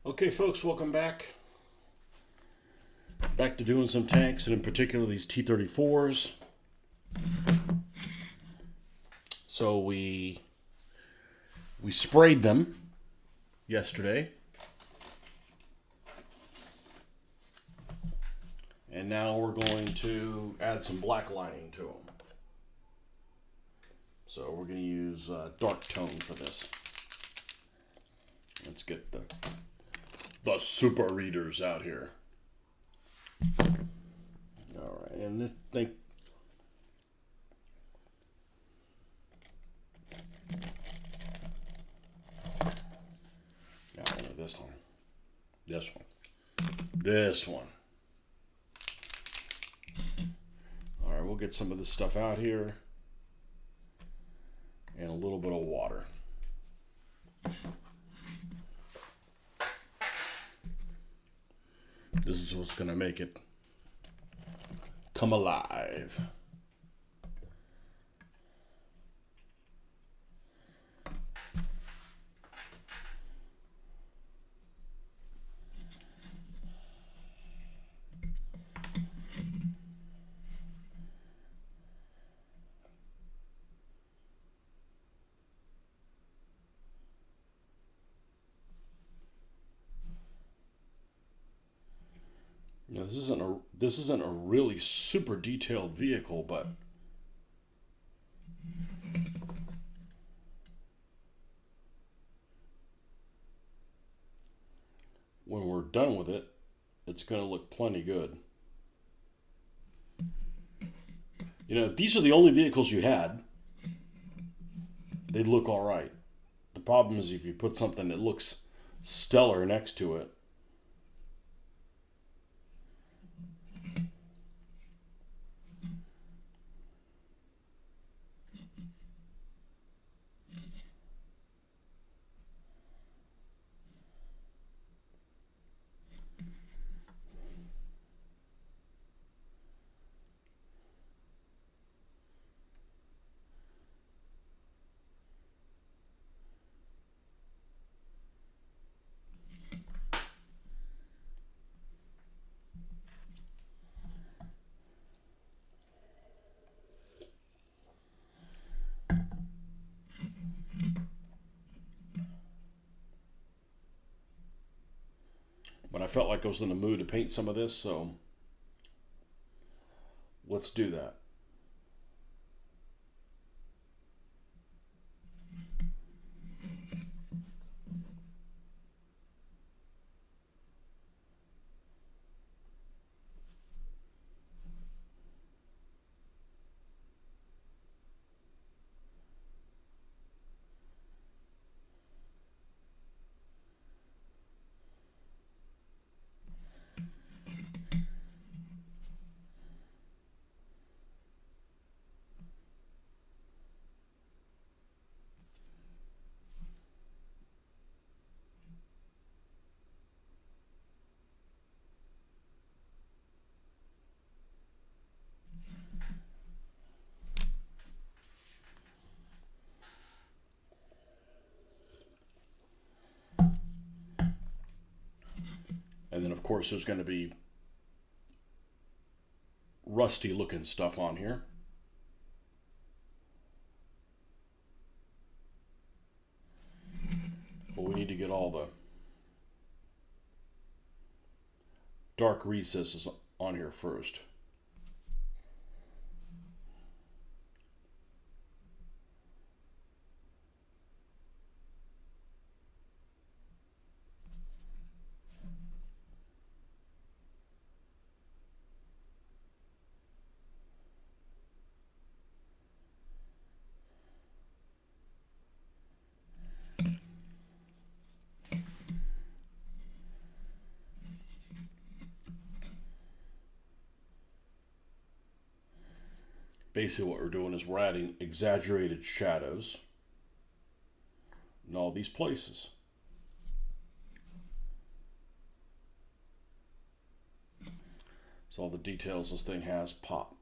Okay, folks, welcome back. Back to doing some tanks, and in particular these T-34s. So we sprayed them yesterday, and now we're going to add some black lining to them. So we're going to use dark tone for this. Let's get the super readers out here. All right, and this thing. Now this one, this one, this one. All right, we'll get some of this stuff out here, and a little bit of water. This is what's going to make it come alive. You know, this isn't a really super detailed vehicle, but when we're done with it, it's going to look plenty good. You know, if these are the only vehicles you had, they'd look all right. The problem is if you put something that looks stellar next to it. But I felt like I was in the mood to paint some of this, so let's do that. And then, of course, there's going to be rusty looking stuff on here. But we need to get all the dark recesses on here first. Basically what we're doing is we're adding exaggerated shadows in all these places. So all the details this thing has pop.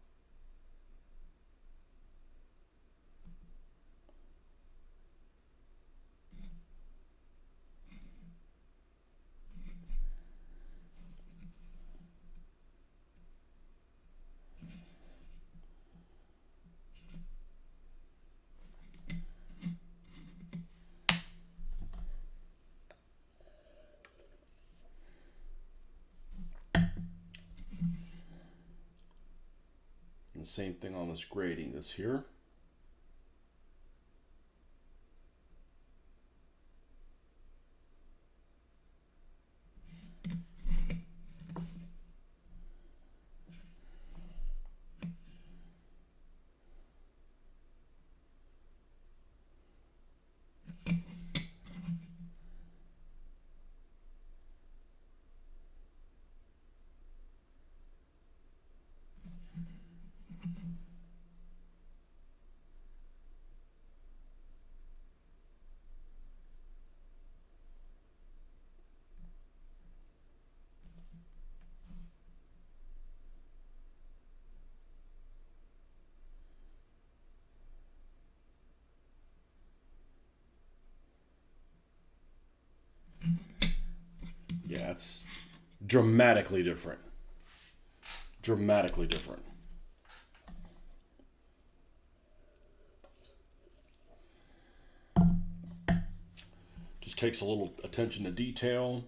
same thing on this grading that's here. Yeah, it's dramatically different. Dramatically different. Just takes a little attention to detail.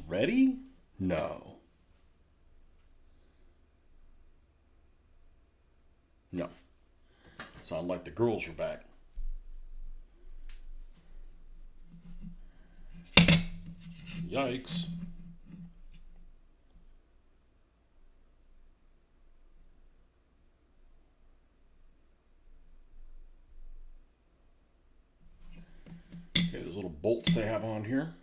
Ready? No. No. Sound like the girls were back. Yikes. Okay, those little bolts they have on here.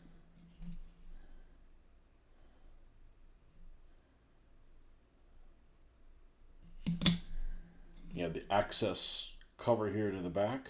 You have the access cover here to the back.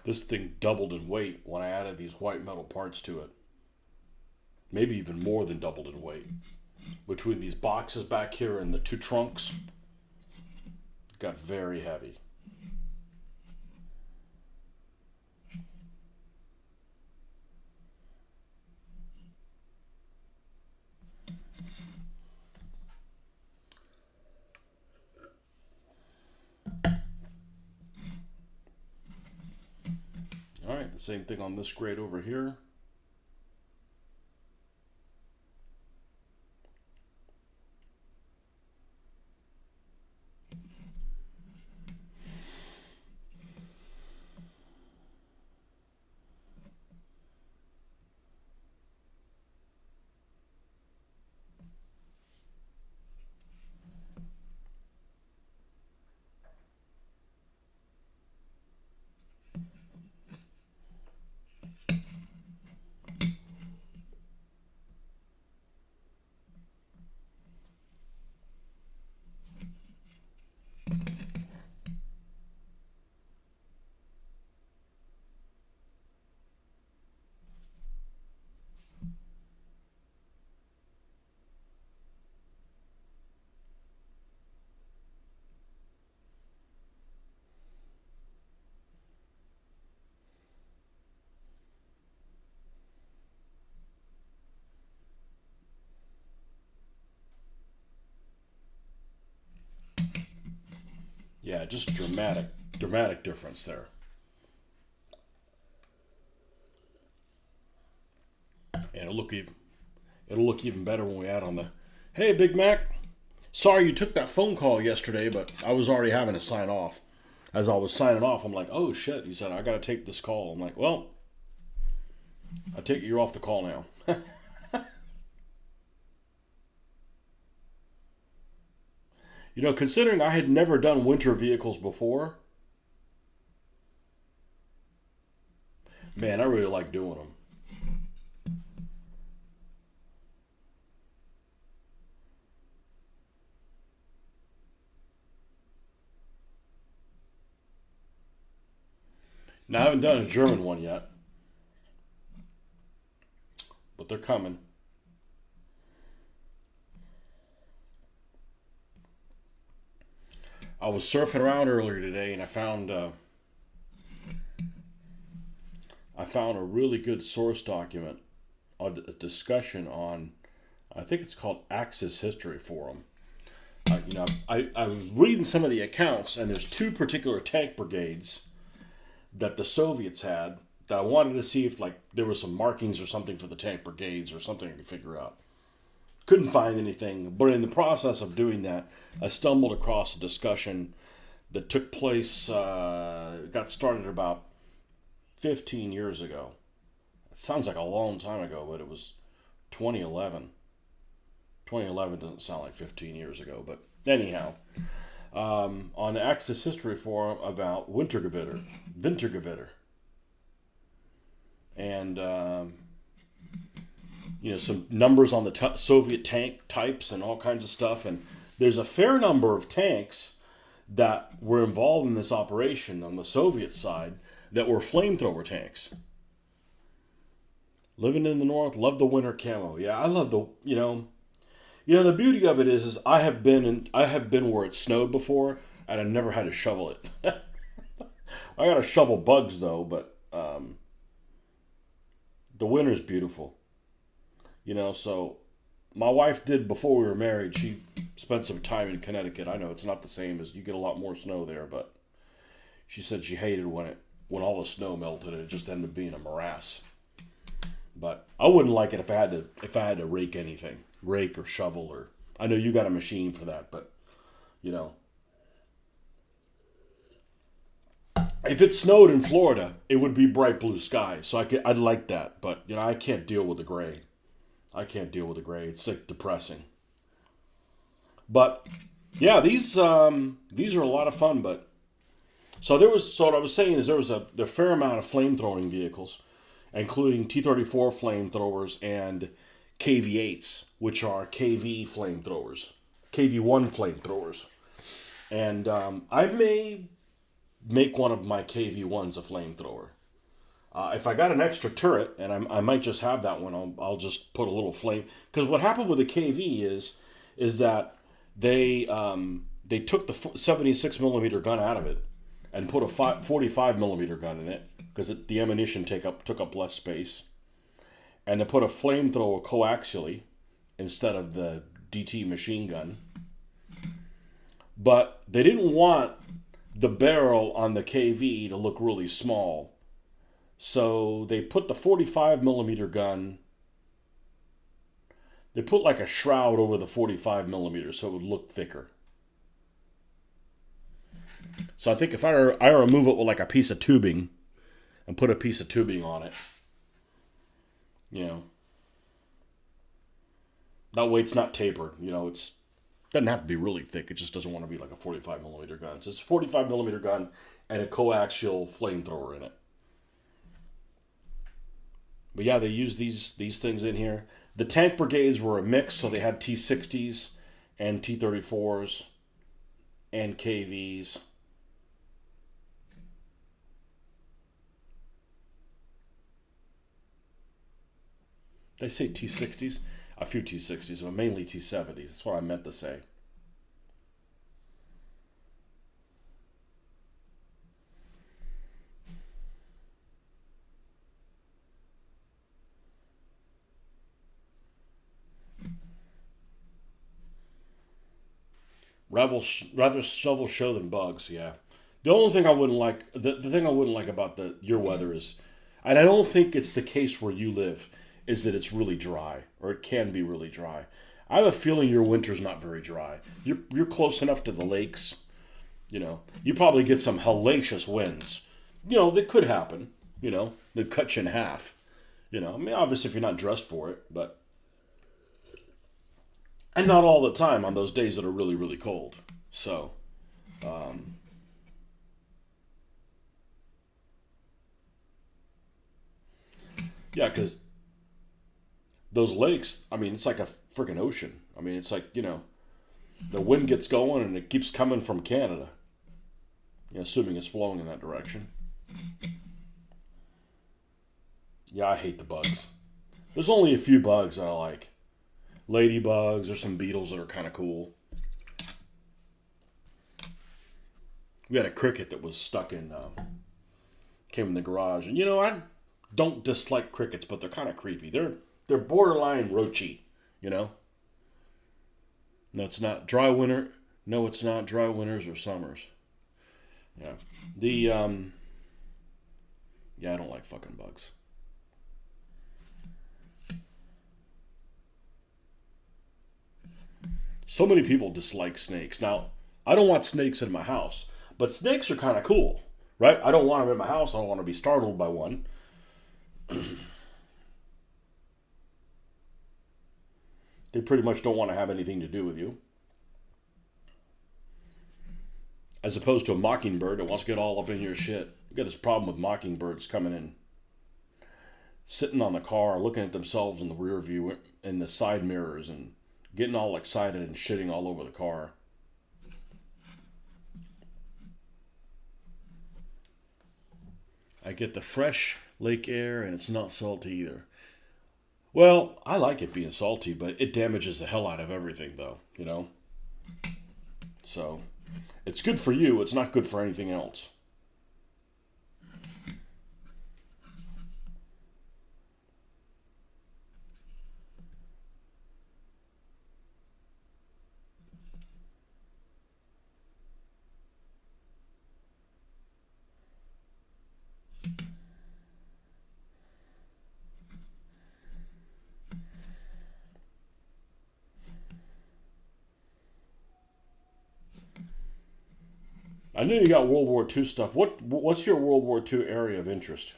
This thing doubled in weight when I added these white metal parts to it. Maybe even more than doubled in weight. Between these boxes back here and the two trunks, it got very heavy. All right, the same thing on this grade over here. Yeah, just dramatic difference there. And it'll look even better when we add on the, hey Big Mac, sorry you took that phone call yesterday, but I was already having to sign off. As I was signing off, I'm like, oh shit. He said, I gotta take this call. I'm like, well, I take it you're off the call now. You know, considering I had never done winter vehicles before, man, I really like doing them. Now, I haven't done a German one yet. but they're coming. I was surfing around earlier today and I found a really good source document, a discussion on, I think it's called Axis History Forum. I was reading some of the accounts, and there's two particular tank brigades that the Soviets had that I wanted to see if like there were some markings or something for the tank brigades or something I could figure out. Couldn't find anything, but in the process of doing that, I stumbled across a discussion that took place, got started about 15 years ago. It sounds like a long time ago, but it was 2011. 2011 doesn't sound like 15 years ago, but anyhow, on the Axis History Forum about Wintergewitter, and some numbers on the Soviet tank types and all kinds of stuff, and there's a fair number of tanks that were involved in this operation on the Soviet side that were flamethrower tanks. Living in the north, love the winter camo. Yeah, I love the beauty of it is I have been where it snowed before, and I never had to shovel it. I got to shovel bugs though, but the winter's beautiful. So my wife did before we were married. She spent some time in Connecticut. I know it's not the same as you get a lot more snow there, but she said she hated when all the snow melted and it just ended up being a morass. But I wouldn't like it if I had to rake or shovel, or I know you got a machine for that, but if it snowed in Florida, it would be bright blue sky. So I'd like that, but I can't deal with the gray. It's like depressing. But yeah, these are a lot of fun. But so what I was saying is there was a fair amount of flamethrowing vehicles, including T-34 flamethrowers and KV-8s, which are KV flamethrowers, KV-1 flamethrowers. And I may make one of my KV-1s a flamethrower. If I got an extra turret, and I might just have that one, I'll just put a little flame. Because what happened with the KV is that they took the 76 millimeter gun out of it and put a 45 millimeter gun in it because the ammunition took up less space, and they put a flamethrower coaxially instead of the DT machine gun. But they didn't want the barrel on the KV to look really small. So they put the 45 millimeter gun, they put like a shroud over the 45 millimeter so it would look thicker. So I think if I remove it with like a piece of tubing and put a piece of tubing on it, that way it's not tapered. It's doesn't have to be really thick. It just doesn't want to be like a 45 millimeter gun. So it's a 45 millimeter gun and a coaxial flamethrower in it. But yeah, they use these things in here. The tank brigades were a mix, so they had T-60s and T-34s and KVs. Did I say T-60s? A few T-60s, but mainly T-70s. That's what I meant to say. Rather shovel show than bugs, yeah. The only thing I wouldn't like, the thing I wouldn't like about your weather is, and I don't think it's the case where you live, is that it's really dry, or it can be really dry. I have a feeling your winter's not very dry. You're close enough to the lakes, you probably get some hellacious winds. That could happen, that cut you in half. Obviously if you're not dressed for it, but. And not all the time on those days that are really, really cold. So, yeah, because those lakes, it's like a freaking ocean. It's like, the wind gets going and it keeps coming from Canada. Assuming it's flowing in that direction. Yeah, I hate the bugs. There's only a few bugs that I like. Ladybugs or some beetles that are kind of cool. We had a cricket that was stuck in, came in the garage, and I don't dislike crickets, but they're kind of creepy. They're borderline roachy, you know. No, it's not dry winter. No, it's not dry winters or summers. Yeah, the yeah, I don't like fucking bugs. So many people dislike snakes. Now, I don't want snakes in my house, but snakes are kind of cool, right? I don't want them in my house. I don't want to be startled by one. They pretty much don't want to have anything to do with you. As opposed to a mockingbird that wants to get all up in your shit. You got this problem with mockingbirds coming in, sitting on the car, looking at themselves in the rear view, in the side mirrors, and getting all excited and shitting all over the car. I get the fresh lake air and it's not salty either. Well, I like it being salty, but it damages the hell out of everything, though. So, it's good for you, it's not good for anything else. I know you got World War II stuff. What's your World War II area of interest?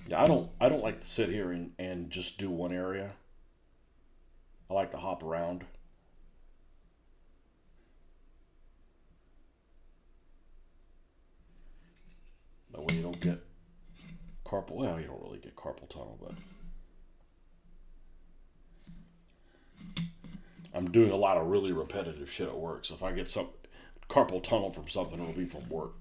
Yeah, I don't like to sit here and just do one area. I like to hop around. That way you don't get carpal. Well, you don't really get carpal tunnel, but I'm doing a lot of really repetitive shit at work. So if I get some carpal tunnel from something, it'll be from work.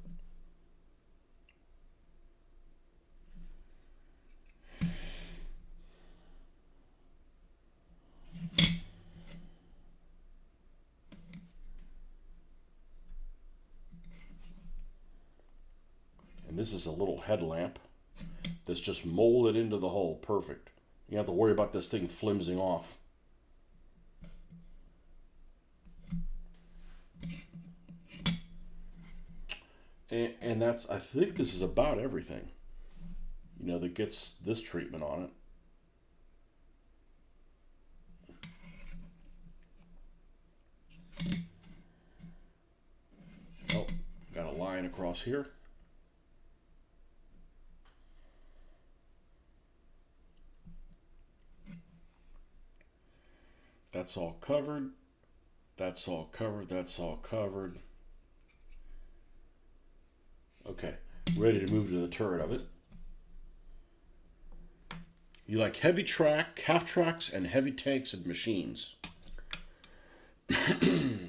And this is a little headlamp that's just molded into the hole. Perfect. You don't have to worry about this thing flimsing off. And that's, I think this is about everything, that gets this treatment on it. Oh, got a line across here. That's all covered. That's all covered. That's all covered. Okay, ready to move to the turret of it. You like heavy track, half tracks, and heavy tanks and machines. I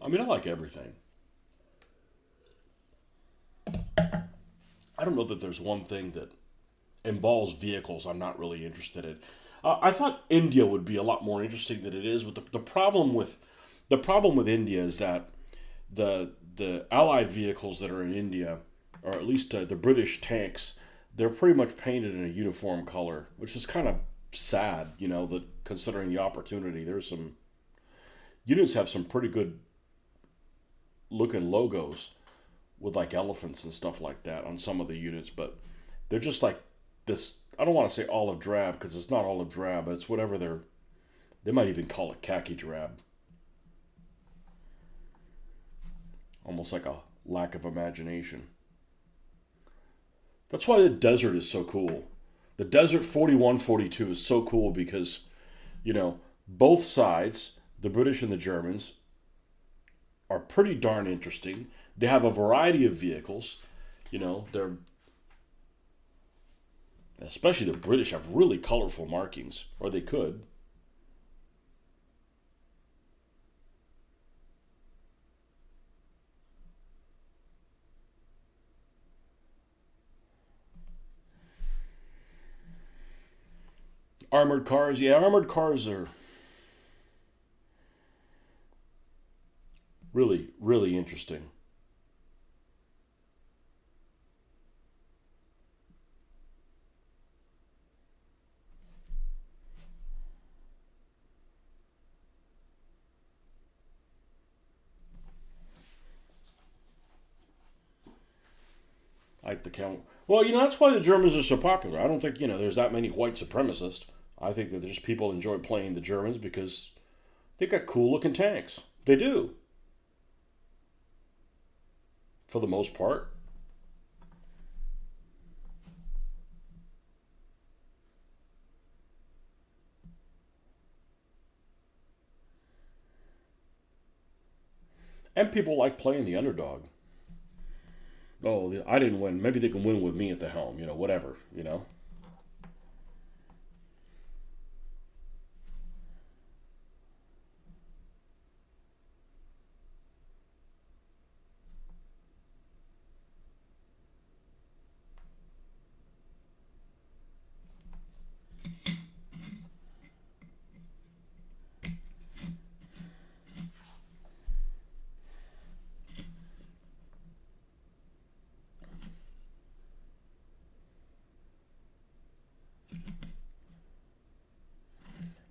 mean, I like everything. I don't know that there's one thing that involves vehicles I'm not really interested in. I thought India would be a lot more interesting than it is, but the problem with India is that the Allied vehicles that are in India, or at least the British tanks, they're pretty much painted in a uniform color, which is kind of sad, that considering the opportunity. There's some units have some pretty good looking logos with like elephants and stuff like that on some of the units, but they're just like this. I don't want to say olive drab because it's not olive drab, but it's whatever they might even call it khaki drab. Almost like a lack of imagination. That's why the desert is so cool. The Desert 4142 is so cool because, you know, both sides, the British and the Germans, are pretty darn interesting. They have a variety of vehicles. You know, they're especially the British have really colorful markings, or they could. Armored cars, yeah, armored cars are really, really interesting. I like the count. Well, that's why the Germans are so popular. I don't think there's that many white supremacists. I think that there's people enjoy playing the Germans because they got cool looking tanks. They do, for the most part. And people like playing the underdog. Oh, I didn't win. Maybe they can win with me at the helm. Whatever.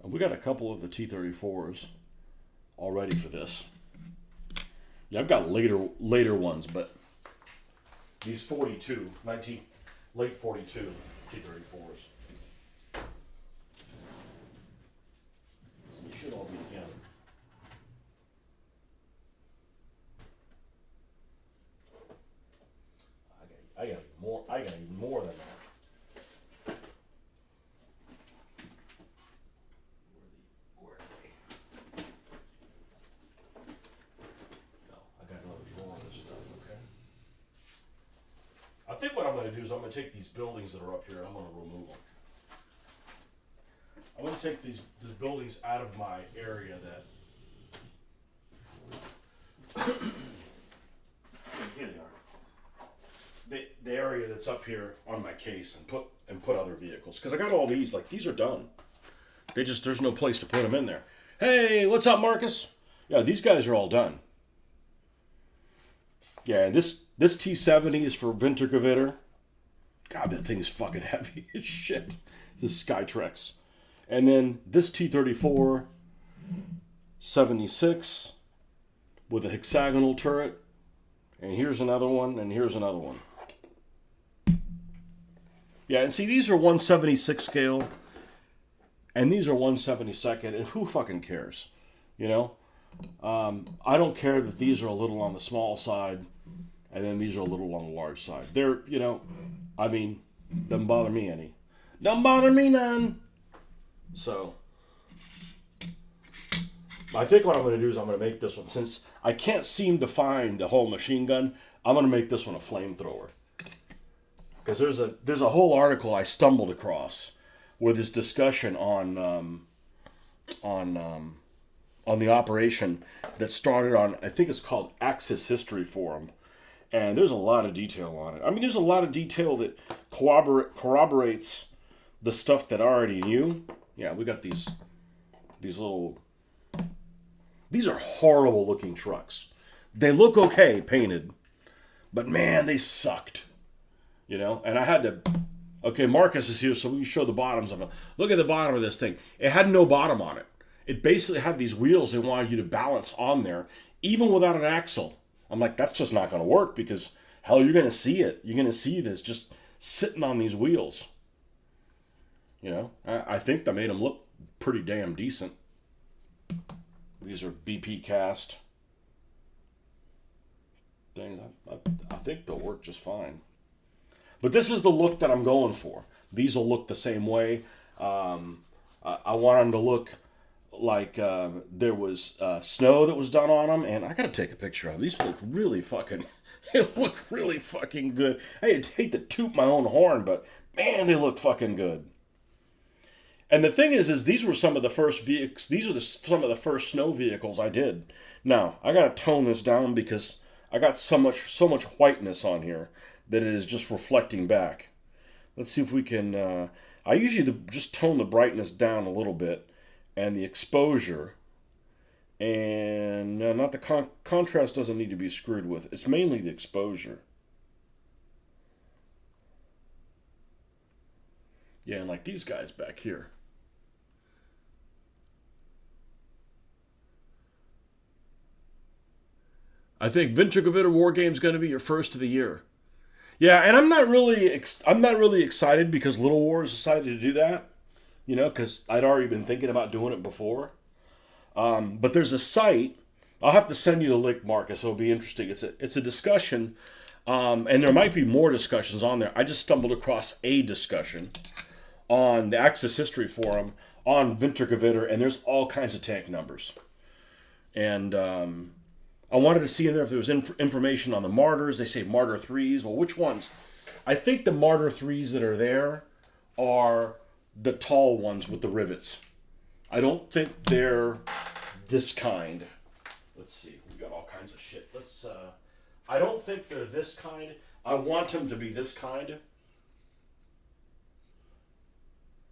And we got a couple of the T-34s all ready for this. Yeah, I've got later ones, but these 42, 19, late 42 T-34s. So they should all be together. I got more. I got even more than that. Where are they? No, I got another drawer of this stuff. Okay. I think what I'm going to do is I'm going to take these buildings that are up here and I'm going to remove them. I'm going to take these buildings out of my area that. Here they are. The area that's up here on my case and put other vehicles because I got all these, like, these are done. There's no place to put them in there. Hey, what's up, Marcus? Yeah, these guys are all done. Yeah, this T70 is for Wintergewitter. God, that thing is fucking heavy as shit. This is Skytrex. And then this T34 76 with a hexagonal turret. And here's another one, and here's another one. Yeah, and see, these are 176 scale, and these are 172nd, and who fucking cares? I don't care that these are a little on the small side, and then these are a little on the large side. I mean, doesn't bother me any. Don't bother me none. So, I think what I'm going to do is I'm going to make this one, since I can't seem to find the whole machine gun, I'm going to make this one a flamethrower. Because there's a whole article I stumbled across with this discussion on the operation that started on, I think it's called Axis History Forum, and there's a lot of detail on it. I mean, there's a lot of detail that corroborates the stuff that I already knew. Yeah, we got these little. These are horrible looking trucks. They look okay painted, but man, they sucked. And I had to. Okay, Marcus is here, so we can show the bottoms of them. Look at the bottom of this thing. It had no bottom on it. It basically had these wheels they wanted you to balance on there, even without an axle. I'm like, that's just not going to work because, hell, you're going to see it. You're going to see this just sitting on these wheels. I think that made them look pretty damn decent. These are BP cast things. I think they'll work just fine. But this is the look that I'm going for. These will look the same way. I want them to look like there was snow that was done on them, and I gotta take a picture of them. These look really fucking. They look really fucking good. I hate to toot my own horn, but man, they look fucking good. And the thing is these were some of the first vehicles. These are some of the first snow vehicles I did. Now I gotta tone this down because I got so much whiteness on here that it is just reflecting back. Let's see if we can. I usually just tone the brightness down a little bit, and the exposure, and not the contrast doesn't need to be screwed with. It's mainly the exposure. Yeah, and like these guys back here. I think Venture War Game is going to be your first of the year. Yeah, and I'm not really excited because Little Wars decided to do that. You know, because I'd already been thinking about doing it before. But there's a site. I'll have to send you the link, Marcus. It'll be interesting. It's a discussion, and there might be more discussions on there. I just stumbled across a discussion on the Axis History Forum on Wintergewitter, and there's all kinds of tank numbers. And I wanted to see in there if there was information on the Martyrs. They say Martyr 3s. Well, which ones? I think the Martyr 3s that are there are the tall ones with the rivets. I don't think they're this kind. Let's see. We got all kinds of shit. I don't think they're this kind. I want them to be this kind.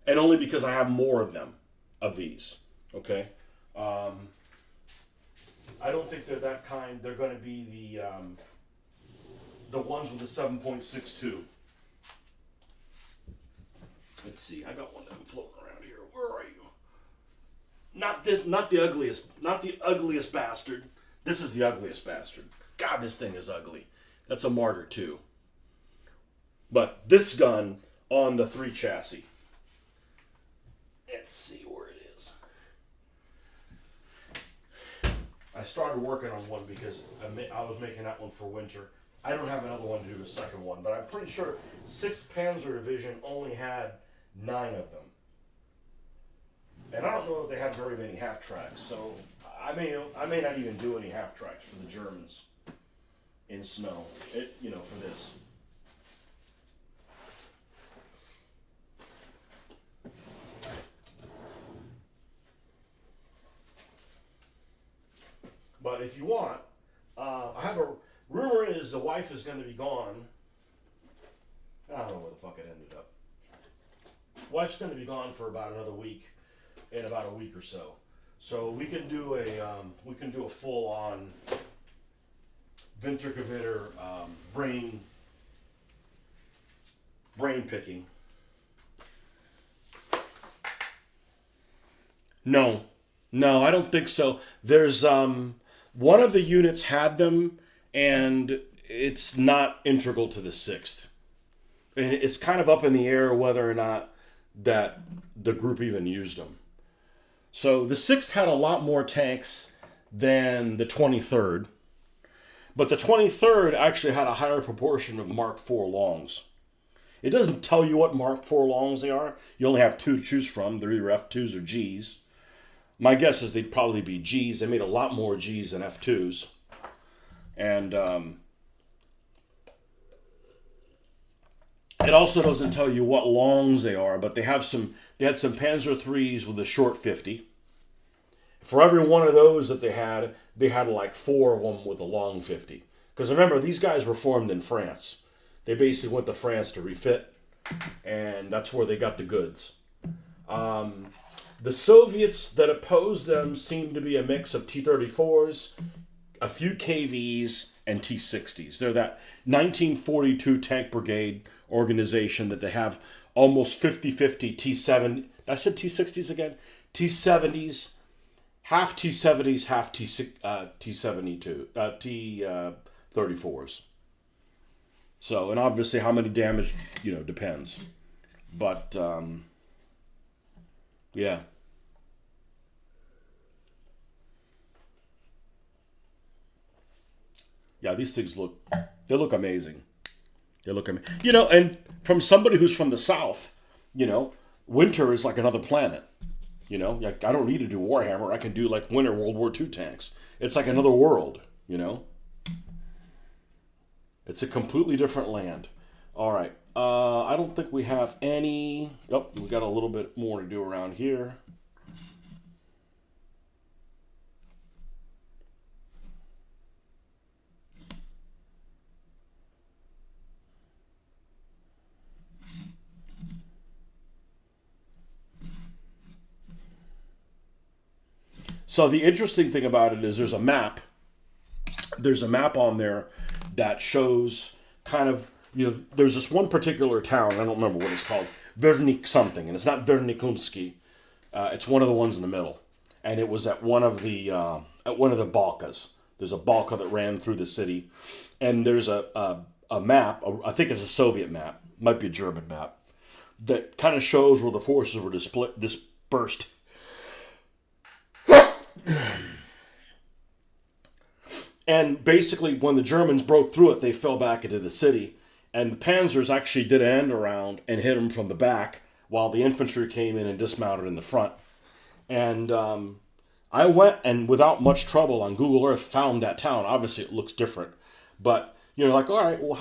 And only because I have more of them, of these. Okay? I don't think they're that kind. They're going to be the ones with the 7.62. Let's see. I got one of them floating around here. Where are you? Not the ugliest bastard. This is the ugliest bastard. God, this thing is ugly. That's a Martyr 2. But this gun on the 3 chassis. Let's see where it is. I started working on one because I was making that one for winter. I don't have another one to do the second one, but I'm pretty sure 6th Panzer Division only had 9 of them. And I don't know if they had very many half tracks, so I may not even do any half tracks for the Germans in snow. For this. But if you want, I have a rumor is the wife is going to be gone. I don't know where the fuck it ended up. Wife's going to be gone for about another week, in about a week or so. So we can do a full on Wintergewitter brain picking. No, I don't think so. There's one of the units had them, and it's not integral to the 6th. And it's kind of up in the air whether or not that the group even used them. So the 6th had a lot more tanks than the 23rd. But the 23rd actually had a higher proportion of Mark IV longs. It doesn't tell you what Mark IV longs they are. You only have 2 to choose from. They're either F2s or Gs. My guess is they'd probably be Gs. They made a lot more Gs than F2s. And it also doesn't tell you what longs they are, but they had some Panzer IIIs with a short 50. For every one of those that they had like 4 of them with a long 50. Because remember, these guys were formed in France. They basically went to France to refit, and that's where they got the goods. The Soviets that opposed them seemed to be a mix of T-34s, a few KVs, and T-60s. They're that 1942 Tank Brigade organization that they have almost 50-50 T-7. I said T-60s again? T-70s, half T-70s, half T-72, T-34s. So, and obviously how many damage, depends. But, yeah. Yeah, these things look amazing. They look at me. And from somebody who's from the South, you know, winter is like another planet. Like I don't need to do Warhammer. I can do like Winter World War II tanks. It's like another world. It's a completely different land. All right. I don't think we have any. Oh, we got a little bit more to do around here. So the interesting thing about it is there's a map. There's a map on there that shows kind of there's this one particular town. I don't remember what it's called. Vernik something, and it's not Vernikumski. It's one of the ones in the middle, and it was at one of the Balkas. There's a Balka that ran through the city, and there's a map. I think it's a Soviet map, might be a German map, that kind of shows where the forces were dispersed. And basically, when the Germans broke through it, they fell back into the city. And the Panzers actually did an end around and hit them from the back, while the infantry came in and dismounted in the front. And I went and without much trouble on Google Earth found that town. Obviously, it looks different, but like, all right, well,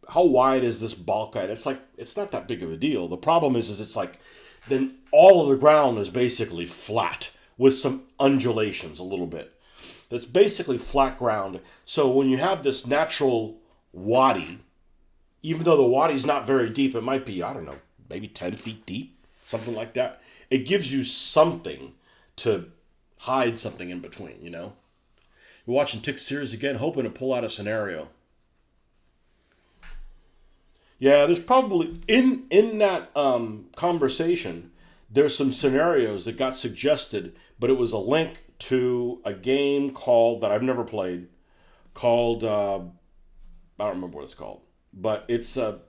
how wide is this bulkhead? It's like it's not that big of a deal. The problem is it's like then all of the ground is basically flat with some undulations a little bit. That's basically flat ground. So when you have this natural wadi, even though the wadi's not very deep, it might be, I don't know, maybe 10 feet deep, something like that. It gives you something to hide something in between, We're watching Tick series again, hoping to pull out a scenario. Yeah, there's probably, in that conversation, there's some scenarios that got suggested, but it was a link to a game that I've never played, called, I don't remember what it's called, but it's a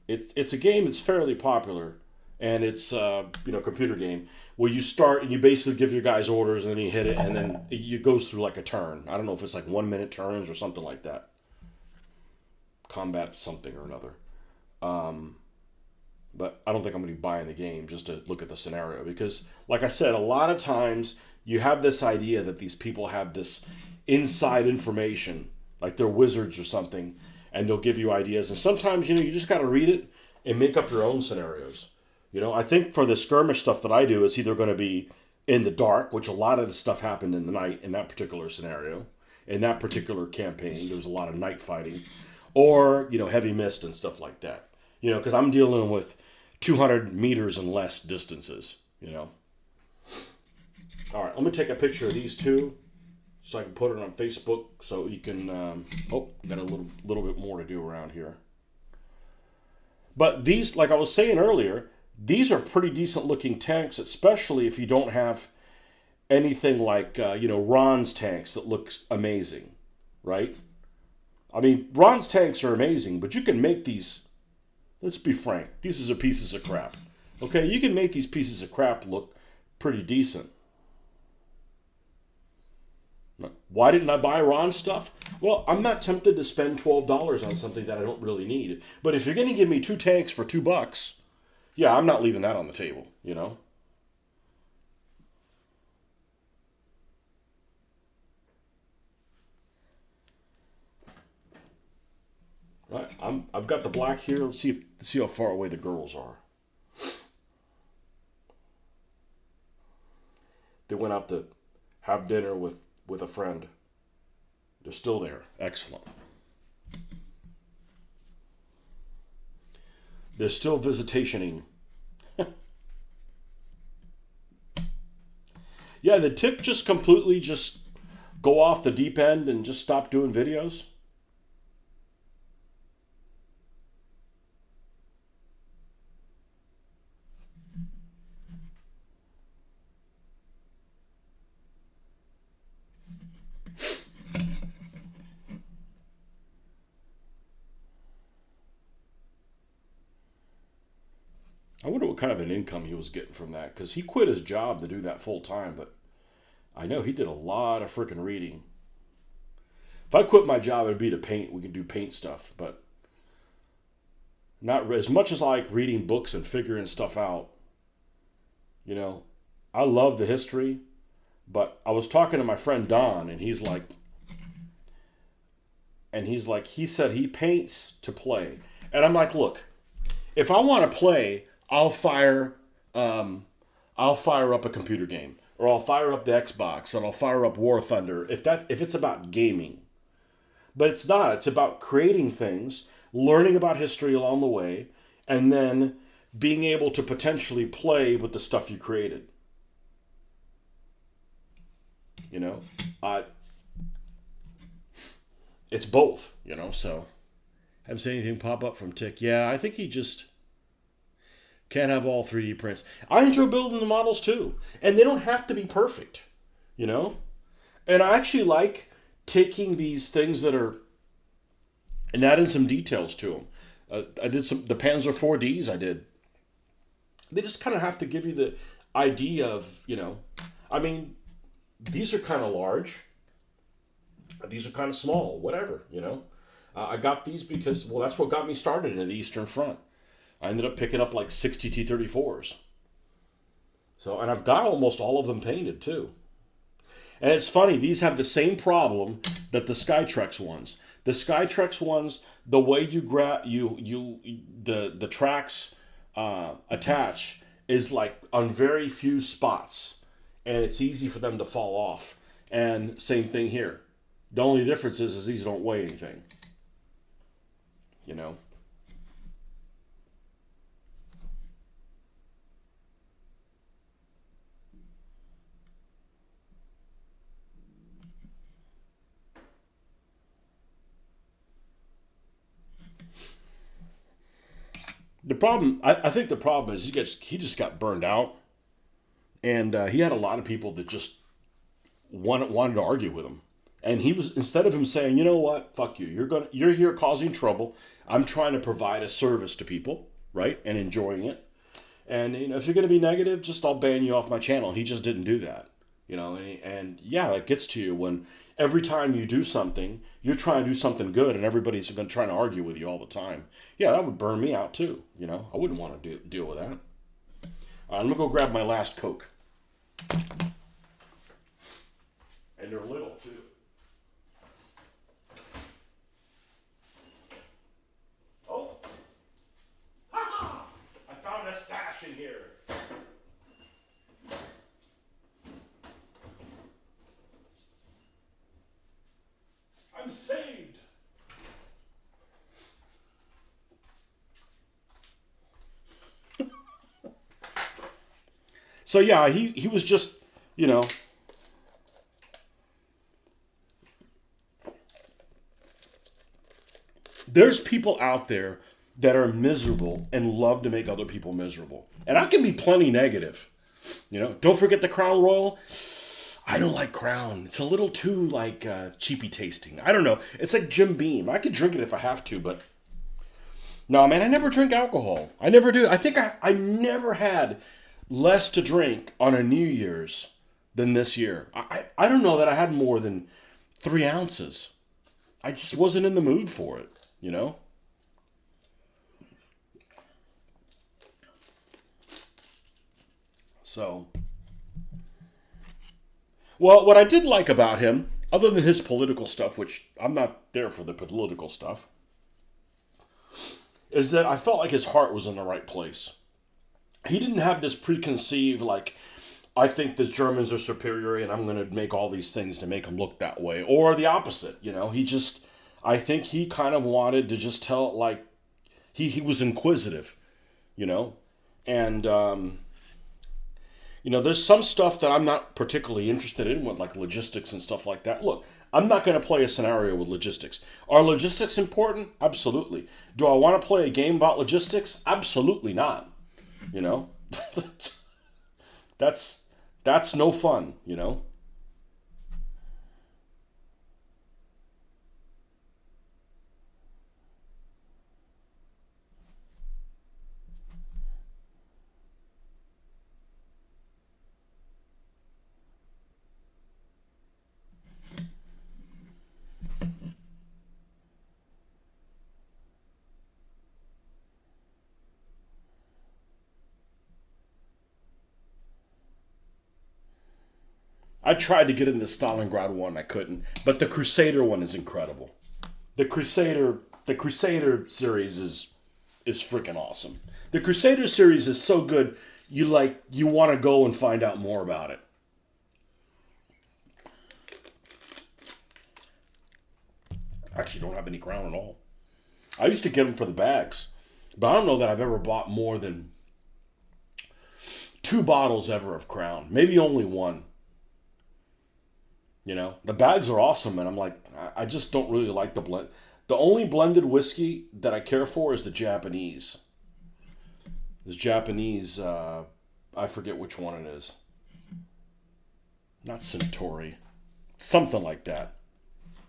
game that's fairly popular, and it's computer game where you start and you basically give your guys orders and then you hit it and then it goes through like a turn. I don't know if it's like 1 minute turns or something like that. Combat something or another. But I don't think I'm going to be buying the game just to look at the scenario because, like I said, a lot of times you have this idea that these people have this inside information, like they're wizards or something, and they'll give you ideas. And sometimes, you just got to read it and make up your own scenarios. I think for the skirmish stuff that I do, it's either going to be in the dark, which a lot of the stuff happened in the night in that particular scenario. In that particular campaign, there was a lot of night fighting, or, heavy mist and stuff like that. Because I'm dealing with 200 meters and less distances, All right, let me take a picture of these two so I can put it on Facebook so you can, got a little bit more to do around here. But these, like I was saying earlier, these are pretty decent looking tanks, especially if you don't have anything like, Ron's tanks that looks amazing, right? I mean, Ron's tanks are amazing, but you can make these, let's be frank, these are pieces of crap. Okay, you can make these pieces of crap look pretty decent. Why didn't I buy Ron's stuff? Well, I'm not tempted to spend $12 on something that I don't really need. But if you're going to give me 2 tanks for $2, yeah, I'm not leaving that on the table, Right, I've got the black here. Let's see how far away the girls are. They went out to have dinner with a friend. They're still there. Excellent. They're still visitationing. Yeah, did Tip just completely just go off the deep end and just stop doing videos? I wonder what kind of an income he was getting from that, because he quit his job to do that full time, but I know he did a lot of freaking reading. If I quit my job, it'd be to paint. We can do paint stuff, but not as much as I like reading books and figuring stuff out. You know, I love the history, but I was talking to my friend Don, he said he paints to play, and I'm like, look, if I want to play, um, I'll fire up a computer game, or I'll fire up the Xbox, and I'll fire up War Thunder. If it's about gaming, but it's not. It's about creating things, learning about history along the way, and then being able to potentially play with the stuff you created. You know, uh, it's both. You know, so haven't seen anything pop up from Tick. Yeah, I think he just can't have all 3D prints. I enjoy building the models too, and they don't have to be perfect. You know, and I actually like taking these things that are and adding some details to them. I did the Panzer 4Ds. I did. They just kind of have to give you the idea of, I mean, these are kind of large. These are kind of small. Whatever. I got these because, well, that's what got me started in the Eastern Front. I ended up picking up like 60 T-34s. So, and I've got almost all of them painted too. And it's funny, these have the same problem that the Skytrex ones. The Skytrex ones, the way you grab the tracks attach is like on very few spots, and it's easy for them to fall off. And same thing here. The only difference is these don't weigh anything. You know. The problem, I think the problem is he just got burned out, and he had a lot of people that just wanted to argue with him, and he was, instead of him saying, you know what, fuck you, you're here causing trouble. I'm trying to provide a service to people, right, and enjoying it, and if you're going to be negative, just I'll ban you off my channel. He just didn't do that, and yeah, it gets to you when every time you do something, you're trying to do something good, and everybody's going to try to argue with you all the time. Yeah, that would burn me out too. I wouldn't want to deal with that. I'm gonna go grab my last Coke, and they're little too. Oh, ha ha! I found a stash in here. I'm saved. So yeah, he was just, there's people out there that are miserable and love to make other people miserable. And I can be plenty negative. Don't forget the Crown Royal. I don't like Crown. It's a little too like cheapy tasting. I don't know. It's like Jim Beam. I could drink it if I have to, but no, man, I never drink alcohol. I never do. I think I never had less to drink on a New Year's than this year. I don't know that I had more than 3 ounces. I just wasn't in the mood for it. So, well, what I did like about him, other than his political stuff, which I'm not there for the political stuff, is that I felt like his heart was in the right place. He didn't have this preconceived, like, I think the Germans are superior and I'm going to make all these things to make them look that way. Or the opposite, He just, I think he kind of wanted to just tell it like, he was inquisitive, And, there's some stuff that I'm not particularly interested in with like logistics and stuff like that. Look, I'm not going to play a scenario with logistics. Are logistics important? Absolutely. Do I want to play a game about logistics? Absolutely not. You know, that's no fun. I tried to get in the Stalingrad one, I couldn't. But the Crusader one is incredible. The Crusader series is freaking awesome. The Crusader series is so good. You want to go and find out more about it. I actually don't have any Crown at all. I used to get them for the bags, but I don't know that I've ever bought more than 2 bottles ever of Crown. Maybe only one. The bags are awesome, and I'm like, I just don't really like the blend. The only blended whiskey that I care for is the Japanese. This Japanese, I forget which one it is. Not Centauri, something like that.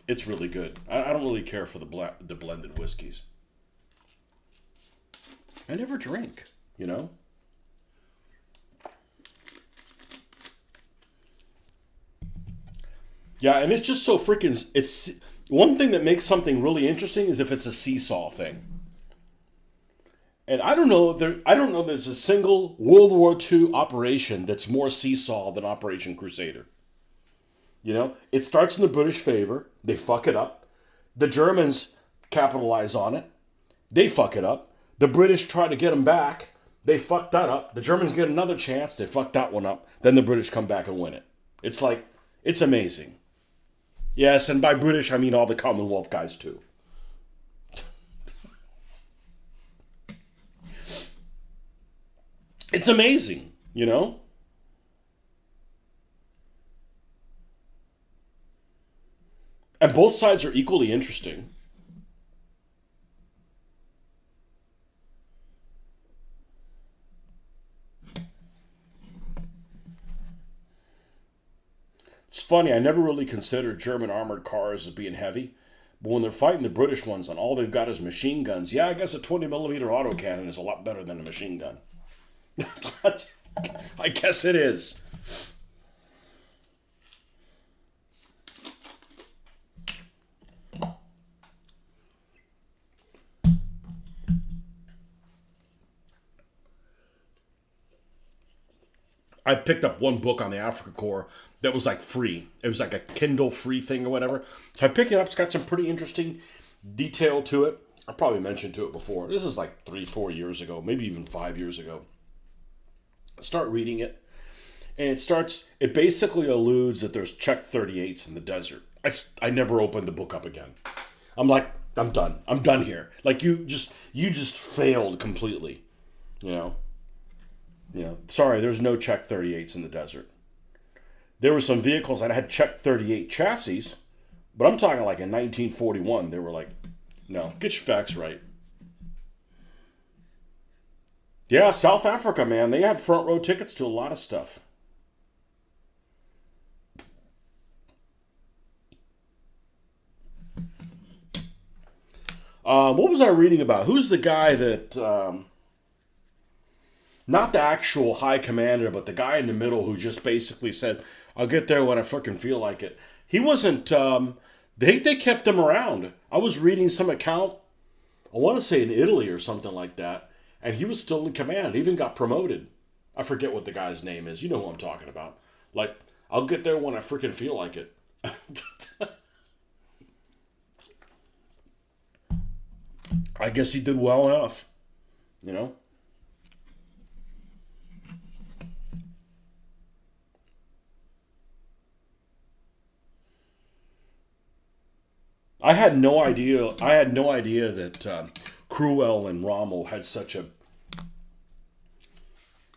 It's really good. I don't really care for the blended whiskeys. I never drink. Yeah, and it's just so freaking. It's one thing that makes something really interesting is if it's a seesaw thing. And I don't know if there's a single World War II operation that's more seesaw than Operation Crusader. It starts in the British favor. They fuck it up. The Germans capitalize on it. They fuck it up. The British try to get them back. They fuck that up. The Germans get another chance. They fuck that one up. Then the British come back and win it. It's amazing. Yes, and by British, I mean all the Commonwealth guys too. It's amazing. And both sides are equally interesting. It's funny, I never really considered German armored cars as being heavy. But when they're fighting the British ones and all they've got is machine guns, yeah, I guess a 20 millimeter autocannon is a lot better than a machine gun. I guess it is. I picked up one book on the Africa Corps that was like free. It was like a Kindle free thing or whatever. So I picked it up. It's got some pretty interesting detail to it. I probably mentioned to it before. This is like 3-4 years ago, maybe even 5 years ago. I start reading it, and it basically alludes that there's Czech 38s in the desert. I never opened the book up again. I'm like, I'm done. I'm done here. Like you just failed completely. You know. Sorry, there's no Czech 38s in the desert. There were some vehicles that had Czech 38 chassis, but I'm talking like in 1941. They were like, no, get your facts right. Yeah, South Africa, man, they had front row tickets to a lot of stuff. What was I reading about? Who's the guy that, not the actual high commander, but the guy in the middle who just basically said, I'll get there when I fucking feel like it. He wasn't, they kept him around. I was reading some account, I want to say in Italy or something like that, and he was still in command, even got promoted. I forget what the guy's name is. You know who I'm talking about. Like, I'll get there when I freaking feel like it. I guess he did well enough, you know? I had no idea. I had no idea that Cruel and Rommel had such a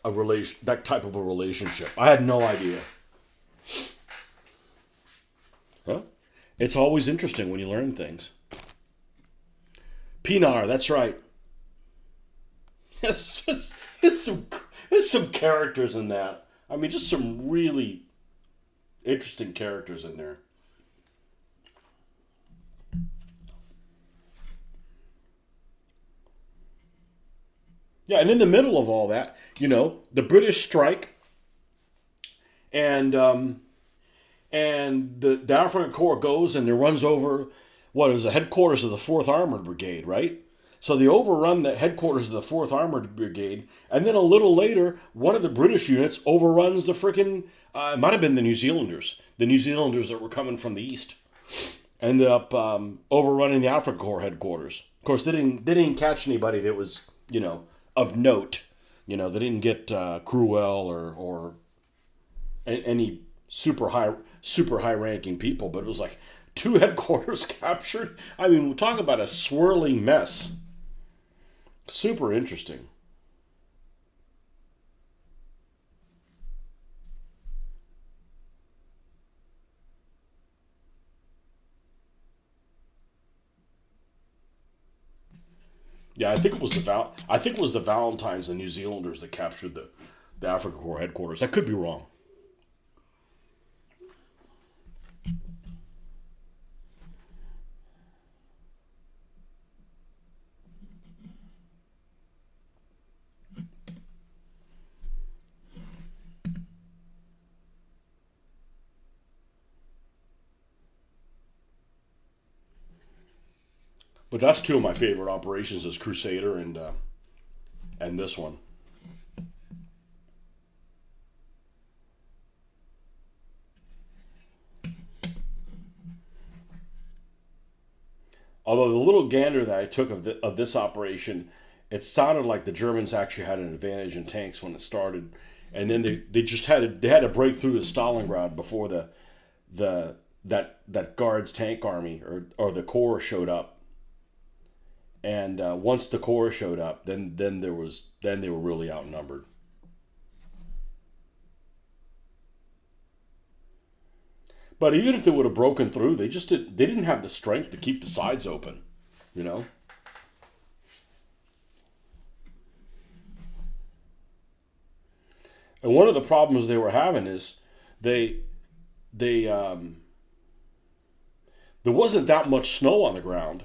relation, that type of a relationship. I had no idea. Huh? It's always interesting when you learn things. Pinar, that's right. It's just there's some characters in that. I mean, just some really interesting characters in there. Yeah, and in the middle of all that, the British strike, and the African Corps goes and it runs over what is the headquarters of the Fourth Armored Brigade, right? So they overrun the headquarters of the 4th Armored Brigade, and then a little later, one of the British units overruns the frickin', it might have been the New Zealanders. The New Zealanders that were coming from the east ended up overrunning the Africa Corps headquarters. Of course, they didn't catch anybody that was, of note. They didn't get Cruel or any super high ranking people, but it was like 2 headquarters captured. I mean, we're talking about a swirling mess. Super interesting. Yeah, I think it was the Valentines and New Zealanders that captured the Africa Corps headquarters. I could be wrong. But that's 2 of my favorite operations: is Crusader and this one. Although the little gander that I took of this operation, it sounded like the Germans actually had an advantage in tanks when it started, and then they just had to break through the Stalingrad before that Guards tank army or the Corps showed up. And once the Corps showed up, then they were really outnumbered. But even if they would have broken through, they didn't have the strength to keep the sides open, you know. And one of the problems they were having is they they there wasn't that much snow on the ground,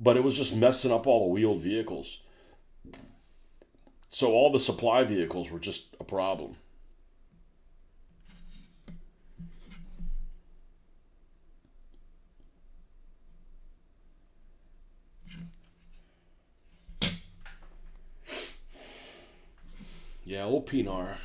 but it was just messing up all the wheeled vehicles. So all the supply vehicles were just a problem. Yeah, old Pinar.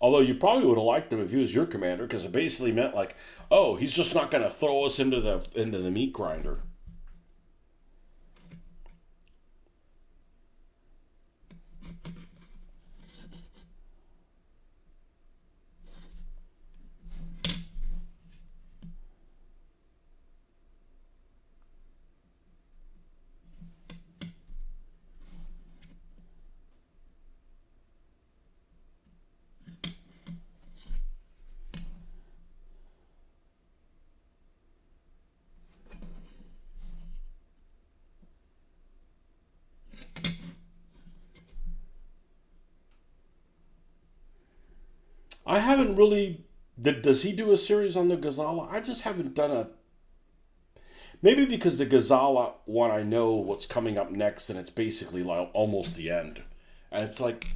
Although you probably would have liked him if he was your commander, because it basically meant like, oh, he's just not going to throw us into the meat grinder. I haven't really. Does he do a series on the Gazala? I just haven't done a. Maybe because the Gazala one, I know what's coming up next, and it's basically like almost the end, and it's like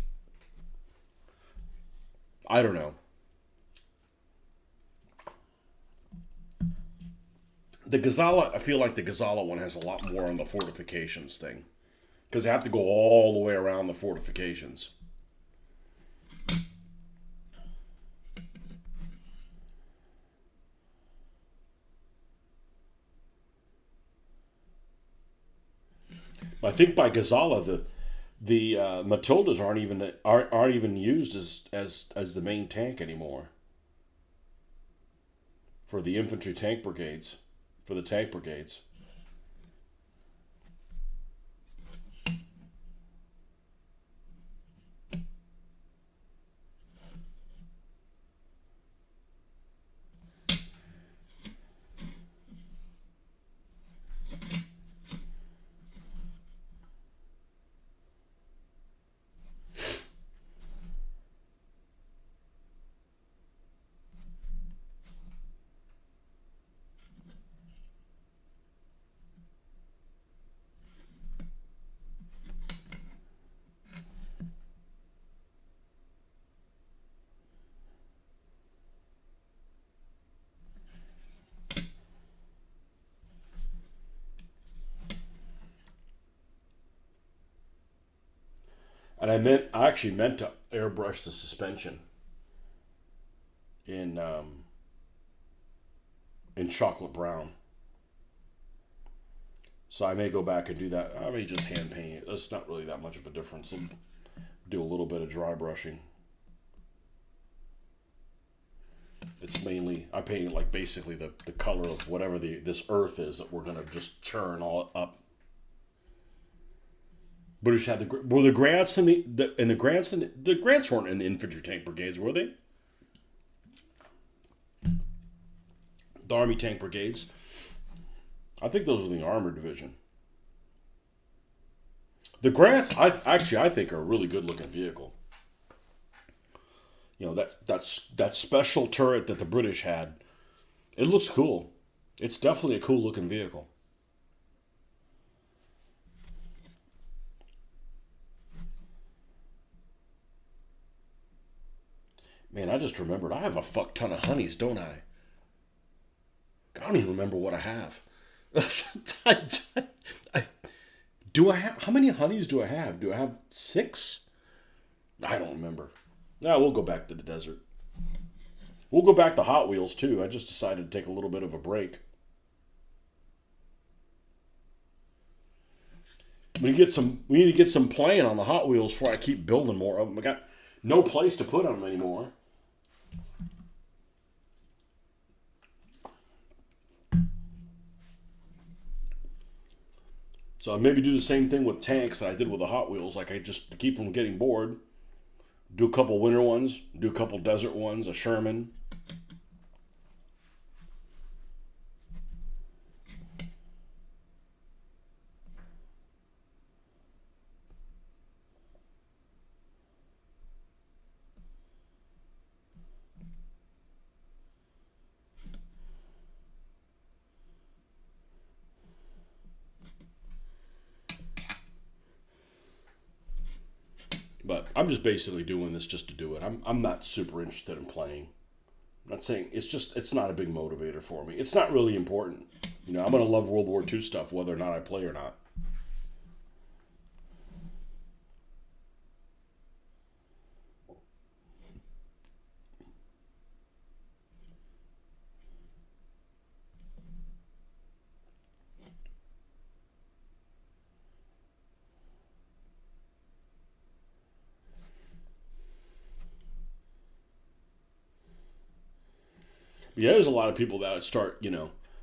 I don't know. The Gazala, I feel like the Gazala one has a lot more on the fortifications thing, because they have to go all the way around the fortifications. I think by Gazala the Matildas aren't even used as the main tank anymore for the infantry tank brigades, for the tank brigades. And I actually meant to airbrush the suspension in chocolate brown. So I may go back and do that. I may just hand paint it. It's not really that much of a difference. I'll do a little bit of dry brushing. It's mainly, I painted like basically the color of whatever this earth is that we're gonna just churn all up. British had were the Grants the Grants weren't in the infantry tank brigades, were they? The Army tank brigades. I think those were the armored division. The Grants, I think are a really good looking vehicle. You know, that special turret that the British had. It looks cool. It's definitely a cool looking vehicle. Man, I just remembered I have a fuck ton of honeys, don't I? I don't even remember what I have. I, I, do I have, how many honeys do I have? Do I have 6? I don't remember. No, we'll go back to the desert. We'll go back to Hot Wheels too. I just decided to take a little bit of a break. We need to get some playing on the Hot Wheels before I keep building more of them. I got no place to put them anymore. So I maybe do the same thing with tanks that I did with the Hot Wheels. Like I just keep from getting bored. Do a couple winter ones. Do a couple desert ones. A Sherman. But I'm just basically doing this just to do it. I'm not super interested in playing. I'm not saying it's not a big motivator for me. It's not really important. You know, I'm gonna love World War II stuff whether or not I play or not. But yeah, there's a lot of people that start,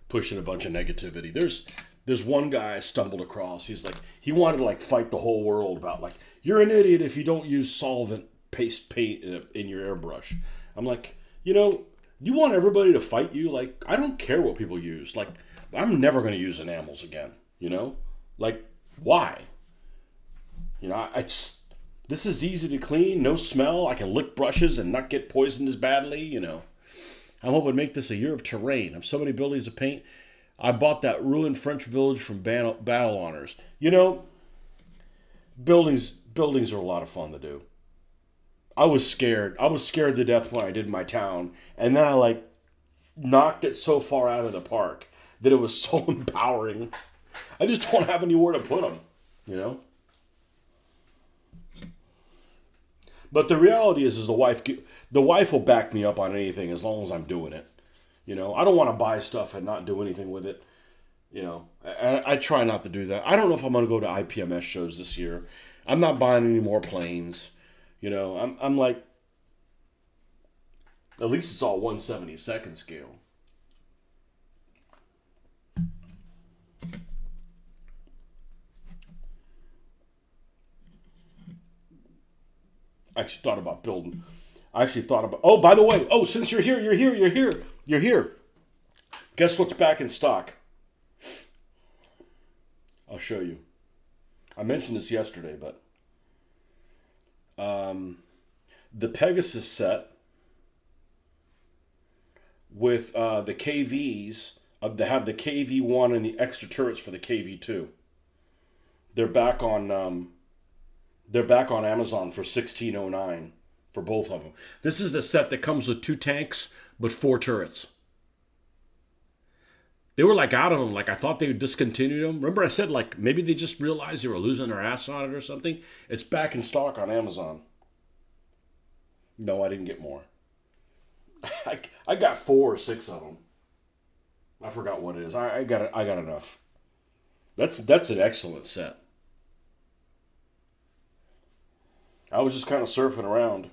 pushing a bunch of negativity. There's one guy I stumbled across. He's like, he wanted to like fight the whole world about like, you're an idiot if you don't use solvent paste paint in your airbrush. I'm like, you want everybody to fight you? Like, I don't care what people use. Like, I'm never going to use enamels again. Like, why? This is easy to clean, no smell. I can lick brushes and not get poisoned as badly. I'm hoping to make this a year of terrain. I have so many abilities to paint. I bought that ruined French village from Battle Honors. Buildings are a lot of fun to do. I was scared. I was scared to death when I did my town. And then I like knocked it so far out of the park that it was so empowering. I just don't have anywhere to put them. But the reality is the wife will back me up on anything as long as I'm doing it. I don't want to buy stuff and not do anything with it. I try not to do that. I don't know if I'm going to go to IPMS shows this year. I'm not buying any more planes. I'm like, at least it's all 1/72nd scale. I actually thought about building. Oh, by the way, since you're here. Guess what's back in stock? I'll show you. I mentioned this yesterday, but the Pegasus set with the KVs, they have the KV1 and the extra turrets for the KV2. They're back on Amazon for $16.09 for both of them. This is the set that comes with 2 tanks but 4 turrets. They were like out of them. Like I thought they would discontinue them. Remember I said like maybe they just realized they were losing their ass on it or something. It's back in stock on Amazon. No, I didn't get more. I got 4 or 6 of them. I forgot what it is. I got it. I got enough. That's an excellent set. I was just kind of surfing around,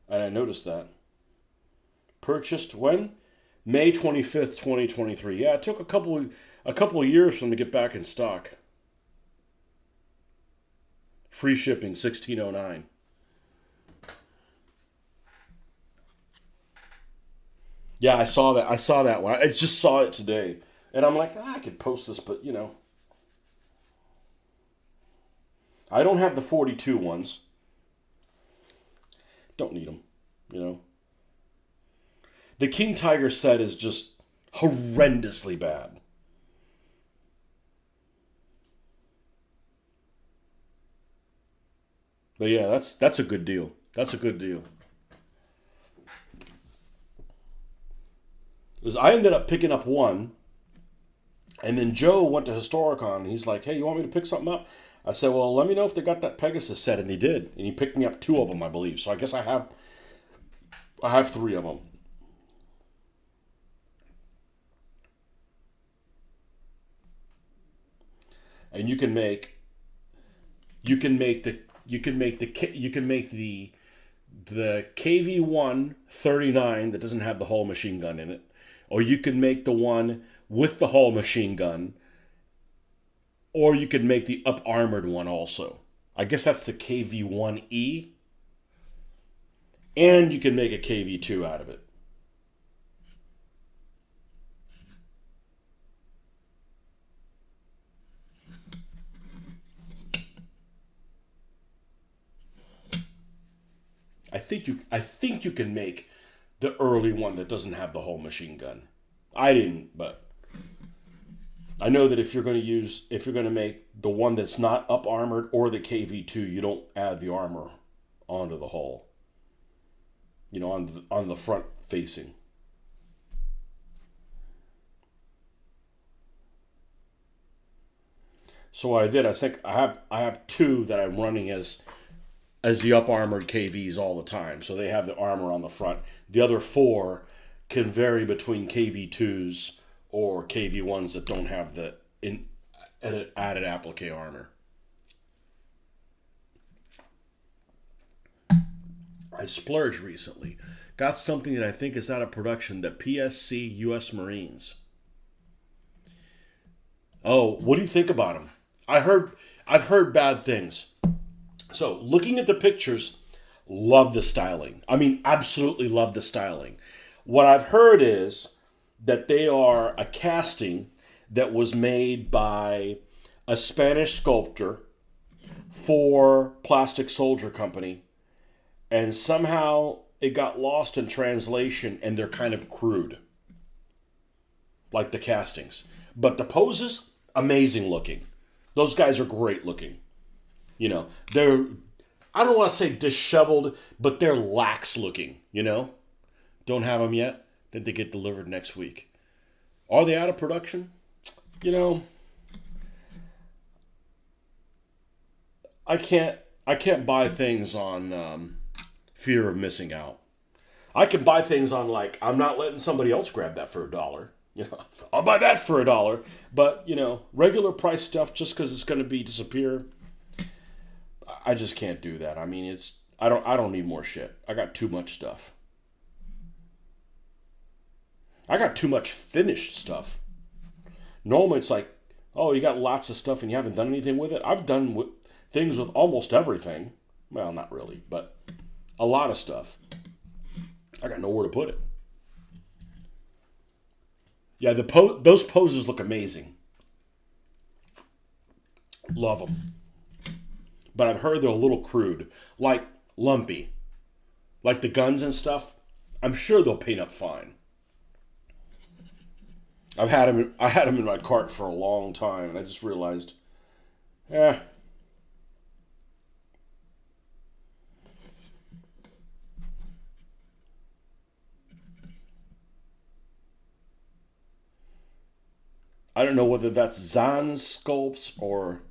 and I noticed that. Purchased when? May 25th, 2023. Yeah, it took a couple of years for them to get back in stock. Free shipping, 1609. Yeah, I saw that. I saw that one. I just saw it today, and I'm like, I could post this, but I don't have the 42 ones. Don't need them. You know, the King Tiger set is just horrendously bad. But yeah, that's a good deal. That's a good deal. Because I ended up picking up one, and then Joe went to Historicon. And he's like, "Hey, you want me to pick something up?" I said, "Well, let me know if they got that Pegasus set," and they did. And he picked me up 2 of them, I believe. So I guess I have 3 of them. And you can make the KV-1 39 that doesn't have the hull machine gun in it, or you can make the one with the hull machine gun, or you can make the up armored one also. I guess that's the KV-1E, and you can make a KV-2 out of it. I think you can make the early one that doesn't have the whole machine gun. I didn't, but I know that if you're going to make the one that's not up armored or the KV-2, you don't add the armor onto the hull. On the front facing. So what I did, I think I have 2 that I'm running as the up armored KVs all the time. So they have the armor on the front. The other 4 can vary between KV2s or KV1s that don't have the added applique armor. I splurged recently. Got something that I think is out of production, the PSC US Marines. Oh, what do you think about them? I've heard bad things. So, looking at the pictures, love the styling. I mean, absolutely love the styling. What I've heard is that they are a casting that was made by a Spanish sculptor for Plastic Soldier Company, and somehow it got lost in translation and they're kind of crude, like the castings. But the poses, amazing looking. Those guys are great looking. They're, I don't want to say disheveled, but they're lax looking. Don't have them yet. Then they get delivered next week. Are they out of production? You know, I can't buy things on fear of missing out. I can buy things on like I'm not letting somebody else grab that for $1. I'll buy that for $1. But regular price stuff just because it's going to be disappear. I just can't do that. I mean, I don't need more shit. I got too much stuff. I got too much finished stuff. Normally it's like, oh, you got lots of stuff and you haven't done anything with it. I've done things with almost everything. Well, not really, but a lot of stuff. I got nowhere to put it. Yeah, those poses look amazing. Love them. But I've heard they're a little crude, like lumpy, like the guns and stuff. I'm sure they'll paint up fine. I had them in my cart for a long time, and I just realized, eh. I don't know whether that's Zan's sculpts or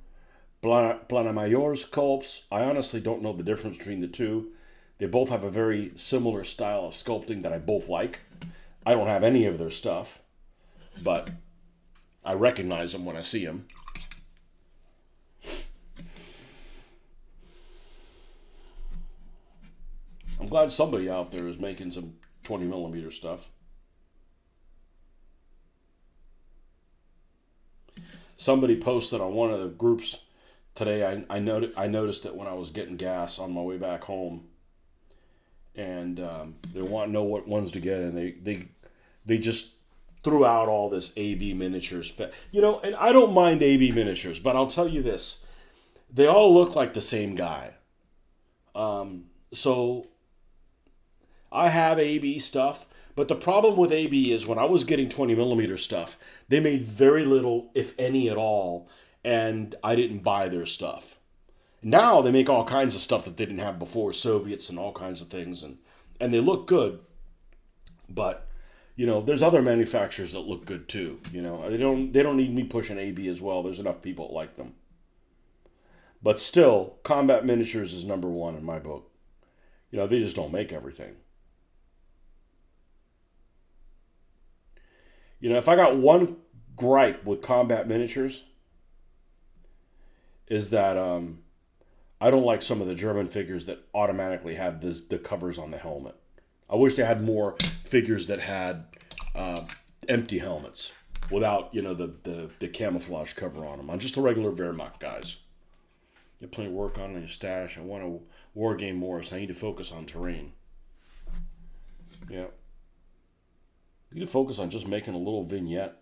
Planamayor's sculpts. I honestly don't know the difference between the two. They both have a very similar style of sculpting that I both like. I don't have any of their stuff, but I recognize them when I see them. I'm glad somebody out there is making some 20 millimeter stuff. Somebody posted on one of the groups today. I noticed it when I was getting gas on my way back home, and they want to know what ones to get, and they just threw out all this AB miniatures. And I don't mind AB miniatures, but I'll tell you this: they all look like the same guy. So I have AB stuff, but the problem with AB is when I was getting 20 millimeter stuff, they made very little, if any at all, and I didn't buy their stuff. Now they make all kinds of stuff that they didn't have before, Soviets and all kinds of things, and they look good, but there's other manufacturers that look good too. They don't need me pushing AB as well. There's enough people that like them. But still, Combat Miniatures is number one in my book. They just don't make everything. If I got one gripe with Combat Miniatures, is that I don't like some of the German figures that automatically have the covers on the helmet. I wish they had more figures that had empty helmets without the camouflage cover on them. I'm just a regular Wehrmacht guys. You have plenty of work on your stash. I want to war game more, so I need to focus on terrain. Yeah. You need to focus on just making a little vignette.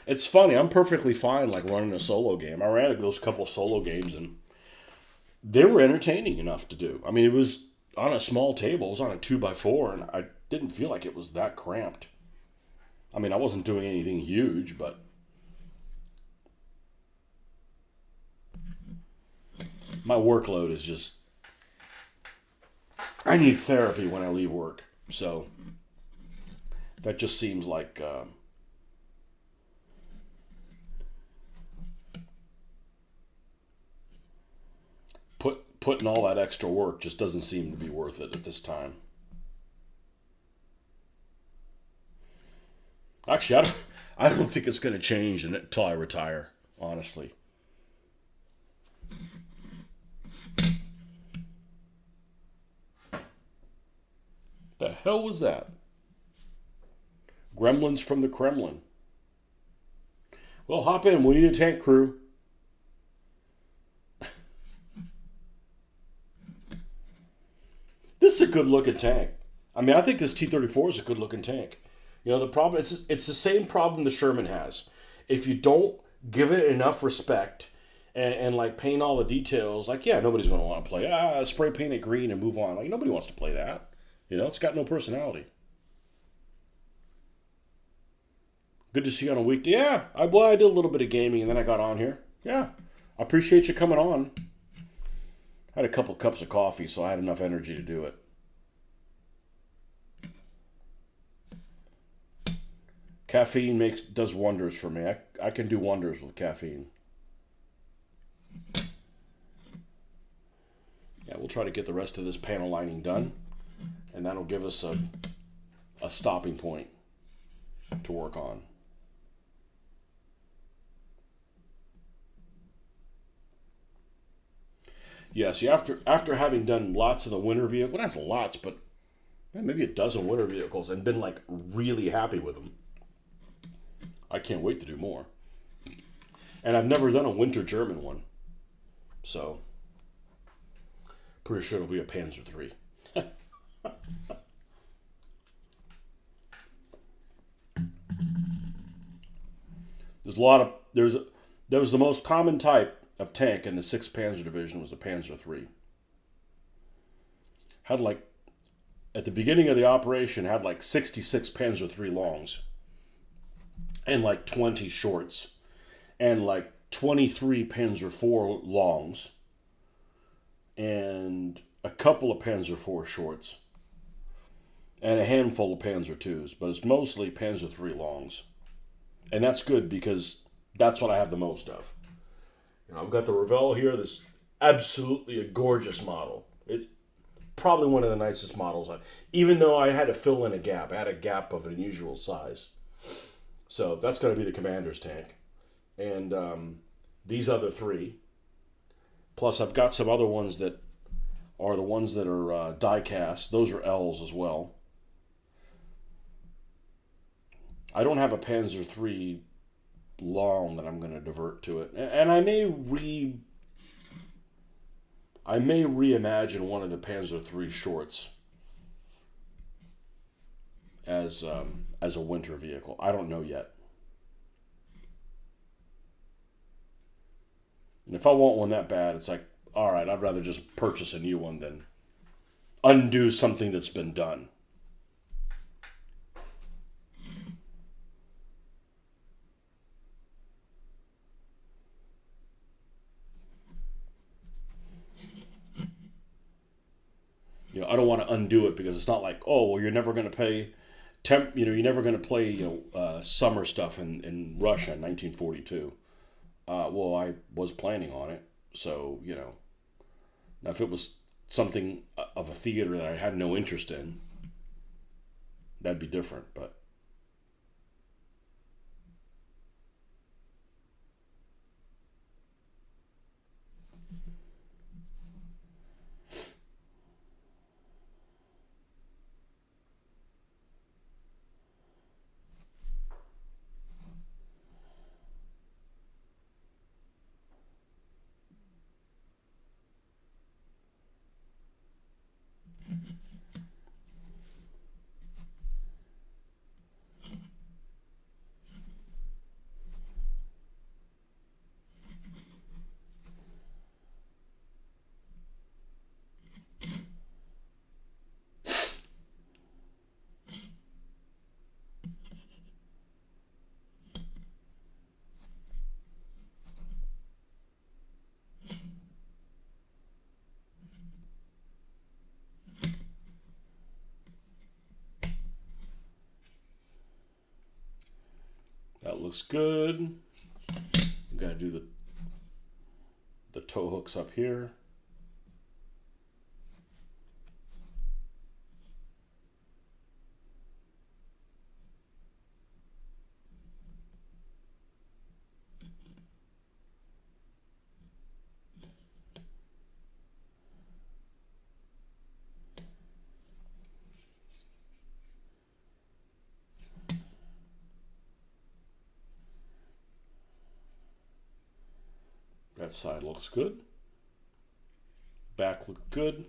It's funny. I'm perfectly fine like running a solo game. I ran those couple solo games and they were entertaining enough to do. I mean, it was on a small table. It was on a 2x4, and I didn't feel like it was that cramped. I mean, I wasn't doing anything huge, but my workload is just... I need therapy when I leave work. So that just seems like... putting all that extra work just doesn't seem to be worth it at this time. Actually, I don't think it's going to change until I retire, honestly. The hell was that? Gremlins from the Kremlin. Well, hop in. We need a tank crew. This is a good looking tank. I mean, I think this T-34 is a good looking tank. The problem it's the same problem the Sherman has. If you don't give it enough respect and like paint all the details, like, yeah, nobody's going to want to play. Spray paint it green and move on. Like, nobody wants to play that. It's got no personality. Good to see you on a weekday. Yeah, I did a little bit of gaming and then I got on here. Yeah, I appreciate you coming on. I had a couple cups of coffee, so I had enough energy to do it. Caffeine does wonders for me. I can do wonders with caffeine. Yeah, we'll try to get the rest of this panel lining done, and that'll give us a stopping point to work on. Yeah, see, after having done lots of the winter vehicles, well, not lots, but maybe a dozen winter vehicles, and been like really happy with them, I can't wait to do more. And I've never done a winter German one, so pretty sure it'll be a Panzer III. There was the most common type of tank in the 6th Panzer Division was the Panzer III. Had like, at the beginning of the operation, had like 66 Panzer III longs, and like 20 shorts, and like 23 Panzer IV longs, and a couple of Panzer IV shorts, and a handful of Panzer IIs, but it's mostly Panzer III longs. And that's good because that's what I have the most of. I've got the Revell here. This absolutely a gorgeous model. It's probably one of the nicest models. Even though I had to fill in a gap. I had a gap of an unusual size. So that's going to be the commander's tank. And these other three. Plus I've got some other ones that are the ones that are die cast. Those are L's as well. I don't have a Panzer III long that I'm going to divert to it. And I may reimagine one of the Panzer III shorts as a winter vehicle. I don't know yet. And if I want one that bad, it's like, all right, I'd rather just purchase a new one than undo something that's been done. I don't want to undo it because it's not like, oh, well, you're never going to pay you're never going to play, summer stuff in Russia in 1942. Well, I was planning on it, so now if it was something of a theater that I had no interest in, that'd be different. But that looks good. Got to do the tow hooks up here. That side looks good. Back looked good.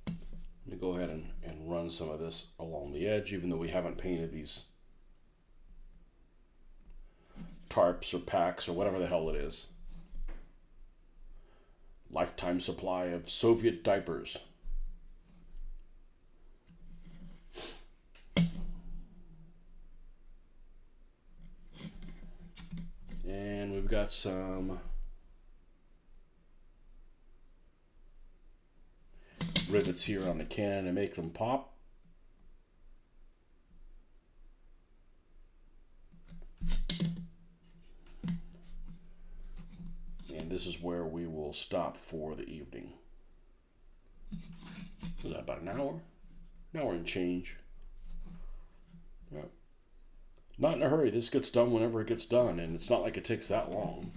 Let me go ahead and run some of this along the edge, even though we haven't painted these tarps or packs or whatever the hell it is. Lifetime supply of Soviet diapers. And we've got some rivets here on the cannon to make them pop. And this is where we will stop for the evening. Was that about an hour? An hour and change. Yep. Not in a hurry. This gets done whenever it gets done, and it's not like it takes that long.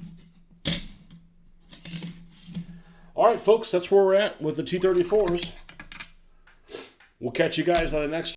All right, folks, that's where we're at with the T-34s. We'll catch you guys on the next